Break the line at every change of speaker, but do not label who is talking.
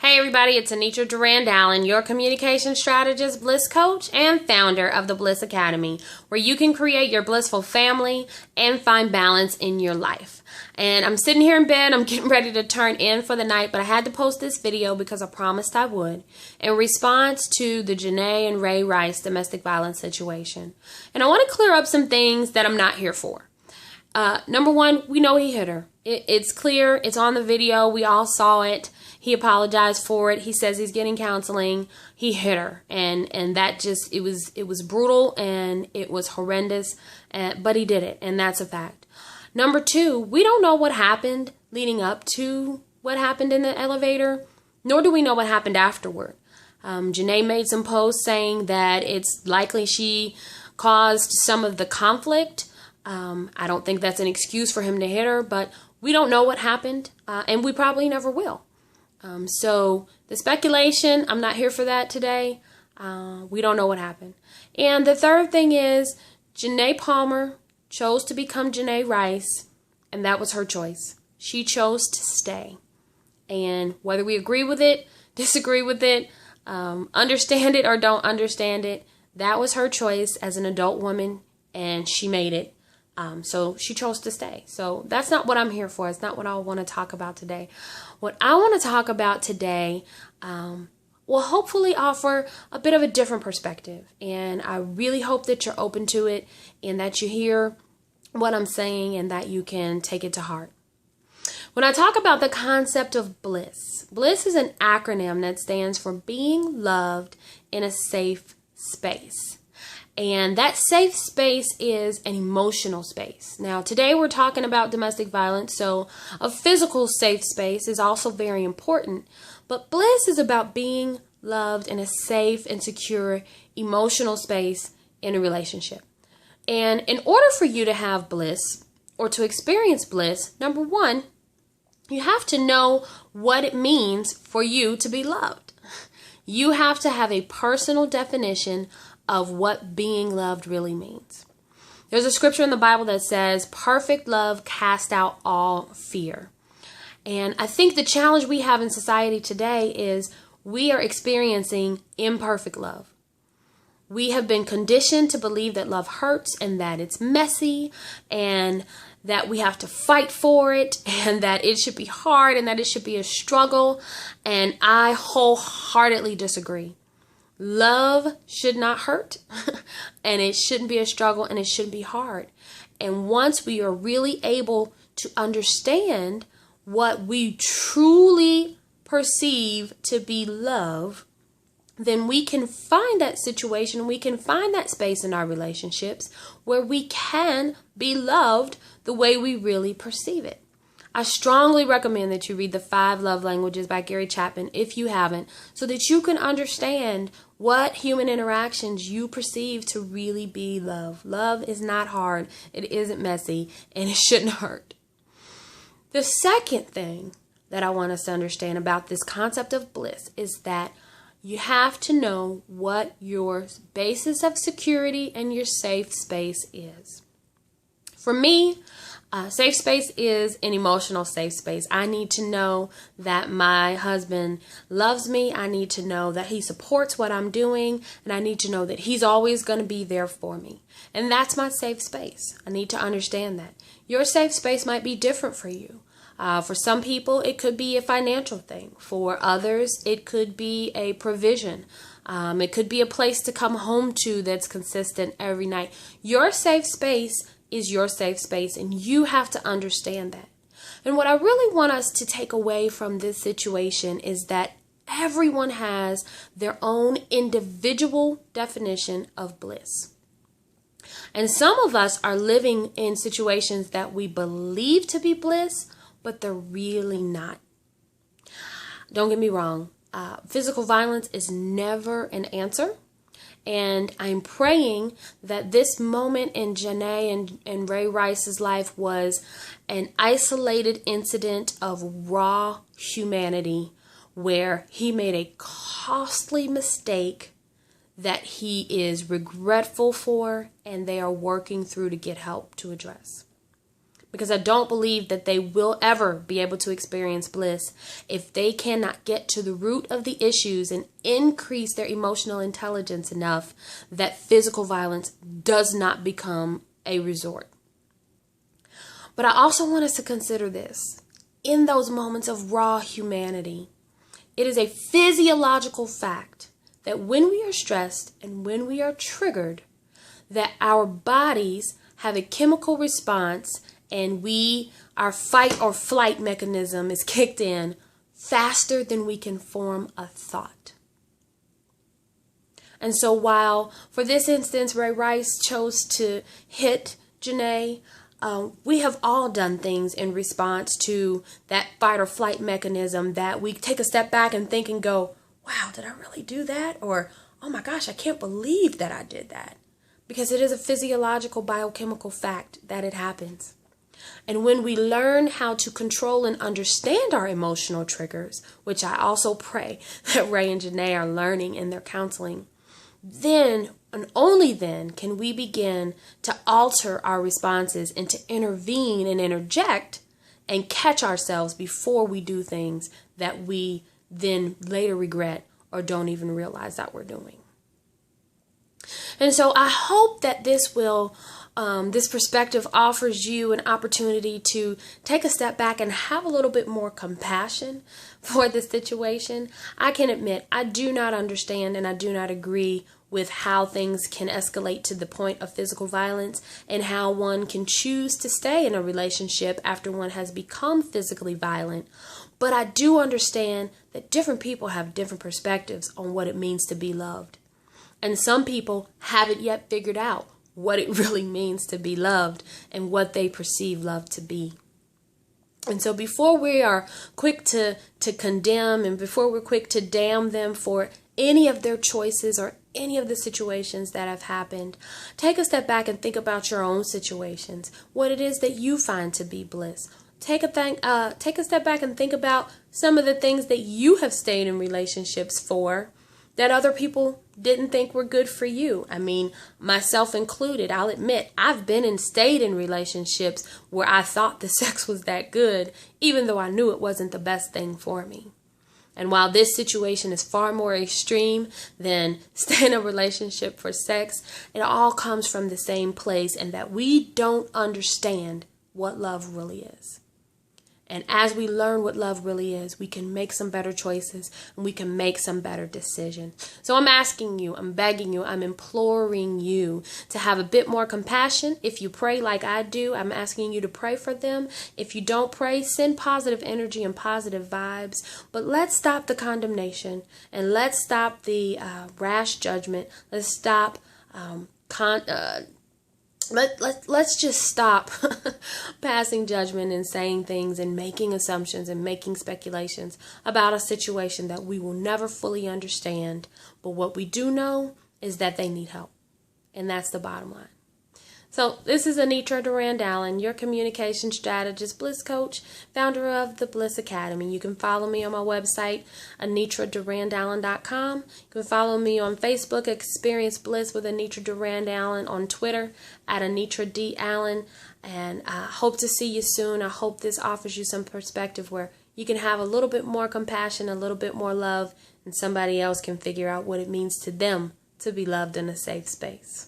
Hey everybody, it's Anitra Durand-Allen, your communication strategist, bliss coach, and founder of the Bliss Academy, where you can create your blissful family and find balance in your life. And I'm sitting here in bed, I'm getting ready to turn in for the night, but I had to post this video because I promised I would, in response to the Janay and Ray Rice domestic violence situation. And I want to clear up some things that I'm not here for. Number one, we know he hit her. It's clear, it's on the video, we all saw it. He apologized for it. He says he's getting counseling. He hit her, and that just it was brutal and it was horrendous. But he did it, and that's a fact. Number two, we don't know what happened leading up to what happened in the elevator, nor do we know what happened afterward. Janay made some posts saying that it's likely she caused some of the conflict. I don't think that's an excuse for him to hit her, but we don't know what happened, and we probably never will. So the speculation, I'm not here for that today. We don't know what happened. And the third thing is Janay Palmer chose to become Janay Rice, and that was her choice. She chose to stay. And whether we agree with it, disagree with it, understand it or don't understand it, that was her choice as an adult woman, and she made it. So she chose to stay. So that's not what I'm here for. It's not what I want to talk about today. What I want to talk about today will hopefully offer a bit of a different perspective. And I really hope that you're open to it and that you hear what I'm saying and that you can take it to heart. When I talk about the concept of bliss, bliss is an acronym that stands for being loved in a safe space. And that safe space is an emotional space. Now, today we're talking about domestic violence, so a physical safe space is also very important. But bliss is about being loved in a safe and secure emotional space in a relationship. And in order for you to have bliss or to experience bliss, number one, you have to know what it means for you to be loved. You have to have a personal definition of what being loved really means. There's a scripture in the Bible that says, perfect love casts out all fear. And I think the challenge we have in society today is we are experiencing imperfect love. We have been conditioned to believe that love hurts and that it's messy and that we have to fight for it and that it should be hard and that it should be a struggle. And I wholeheartedly disagree. Love should not hurt, and it shouldn't be a struggle, and it shouldn't be hard. And once we are really able to understand what we truly perceive to be love, then we can find that situation, we can find that space in our relationships where we can be loved the way we really perceive it. I strongly recommend that you read The 5 Love Languages by Gary Chapman if you haven't, so that you can understand what human interactions you perceive to really be love. Love is not hard, it isn't messy, and it shouldn't hurt. The second thing that I want us to understand about this concept of bliss is that you have to know what your basis of security and your safe space is. For me, safe space is an emotional safe space. I need to know that my husband loves me. I need to know that he supports what I'm doing. And I need to know that he's always going to be there for me. And that's my safe space. I need to understand that. Your safe space might be different for you. For some people, it could be a financial thing. For others, it could be a provision. It could be a place to come home to that's consistent every night. Your safe space is your safe space, and you have to understand that. And what I really want us to take away from this situation is that everyone has their own individual definition of bliss. And some of us are living in situations that we believe to be bliss, but they're really not. Don't get me wrong. Physical violence is never an answer. And I'm praying that this moment in Janay and Ray Rice's life was an isolated incident of raw humanity where he made a costly mistake that he is regretful for and they are working through to get help to address. because I don't believe that they will ever be able to experience bliss if they cannot get to the root of the issues and increase their emotional intelligence enough that physical violence does not become a resort. But I also want us to consider this. In those moments of raw humanity, it is a physiological fact that when we are stressed and when we are triggered, that our bodies have a chemical response and our fight or flight mechanism is kicked in faster than we can form a thought. And so while, for this instance, Ray Rice chose to hit Janay, we have all done things in response to that fight or flight mechanism that we take a step back and think and go, wow, did I really do that? Or, oh my gosh, I can't believe that I did that. Because it is a physiological biochemical fact that it happens. And when we learn how to control and understand our emotional triggers, which I also pray that Ray and Janay are learning in their counseling, then and only then can we begin to alter our responses and to intervene and interject and catch ourselves before we do things that we then later regret or don't even realize that we're doing. And so I hope that this perspective offers you an opportunity to take a step back and have a little bit more compassion for the situation. I can admit I do not understand and I do not agree with how things can escalate to the point of physical violence and how one can choose to stay in a relationship after one has become physically violent. But I do understand that different people have different perspectives on what it means to be loved. And some people haven't yet figured out what it really means to be loved and what they perceive love to be. And so before we are quick to condemn and before we're quick to damn them for any of their choices or any of the situations that have happened, take a step back and think about your own situations, what it is that you find to be bliss. Take a step back and think about some of the things that you have stayed in relationships for that other people didn't think were good for you. I mean, myself included, I'll admit, I've been and stayed in relationships where I thought the sex was that good, even though I knew it wasn't the best thing for me. And while this situation is far more extreme than staying in a relationship for sex, it all comes from the same place, and that we don't understand what love really is. And as we learn what love really is, we can make some better choices and we can make some better decisions. So I'm asking you, I'm begging you, I'm imploring you to have a bit more compassion. If you pray like I do, I'm asking you to pray for them. If you don't pray, send positive energy and positive vibes. But let's stop the condemnation and let's stop the rash judgment. Let's stop Let's just stop passing judgment and saying things and making assumptions and making speculations about a situation that we will never fully understand. But what we do know is that they need help. And that's the bottom line. So this is Anitra Durand-Allen, your communication strategist, bliss coach, founder of the Bliss Academy. You can follow me on my website, AnitraDurand-Allen.com. You can follow me on Facebook, Experience Bliss with Anitra Durand-Allen, on Twitter at Anitra D. Allen. And I hope to see you soon. I hope this offers you some perspective where you can have a little bit more compassion, a little bit more love, and somebody else can figure out what it means to them to be loved in a safe space.